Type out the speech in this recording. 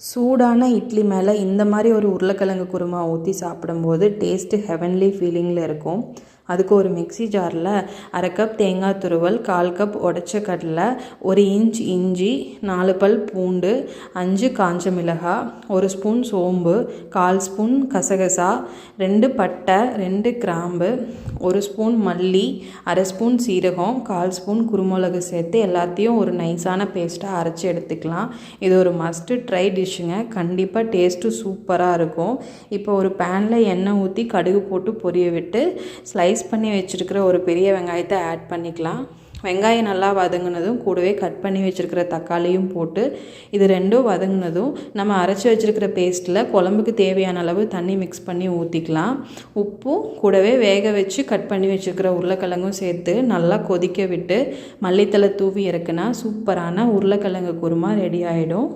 சூடான இட்லி மேலே இந்த மாதிரி ஒரு உருளைக்கிழங்கு குருமா ஊற்றி சாப்பிடும்போது டேஸ்ட்டு ஹெவன்லி ஃபீலிங்கில் இருக்கும். அதுக்கு ஒரு மிக்ஸி ஜாரில் 1/2 கப் தேங்காய் துருவல், 1/4 கப் உடைச்ச கடலை, 1 இன்ச் இஞ்சி, 4 பல் பூண்டு, 5 காஞ்ச மிளகாய், 1 ஸ்பூன் சோம்பு, 1/4 ஸ்பூன் கசகசா, 2 பட்டை, 2 கிராம்பு, 1 ஸ்பூன் மல்லி, 1/2 ஸ்பூன் சீரகம், 1/4 ஸ்பூன் குருமிளகு சேர்த்து எல்லாத்தையும் ஒரு நைஸான பேஸ்ட்டாக அரைச்சி எடுத்துக்கலாம். இது ஒரு மஸ்ட்டு ட்ரை டிஷ்ஷுங்க. கண்டிப்பாக டேஸ்ட்டு சூப்பராக இருக்கும். இப்போ ஒரு பேனில் எண்ணெய் ஊற்றி கடுகு போட்டு பொரிய விட்டு ஸ்லைஸ் பண்ணி வச்சுருக்கிற ஒரு பெரிய வெங்காயத்தை ஆட் பண்ணிக்கலாம். வெங்காயம் நல்லா வதங்கினதும் கூடவே கட் பண்ணி வச்சுருக்கிற தக்காளியும் போட்டு இது ரெண்டும் வதங்கினதும் நம்ம அரைச்சி வச்சுருக்கிற பேஸ்ட்டில் குழம்புக்கு தேவையான அளவு தண்ணி மிக்ஸ் பண்ணி ஊற்றிக்கலாம். உப்பும் கூடவே வேக வச்சு கட் பண்ணி வச்சுருக்கிற உருளைக்கிழங்கும் சேர்த்து நல்லா கொதிக்க விட்டு மல்லித்தலை தூவி இறக்குனா சூப்பரான உருளைக்கிழங்கு குருமா ரெடி ஆகிடும்.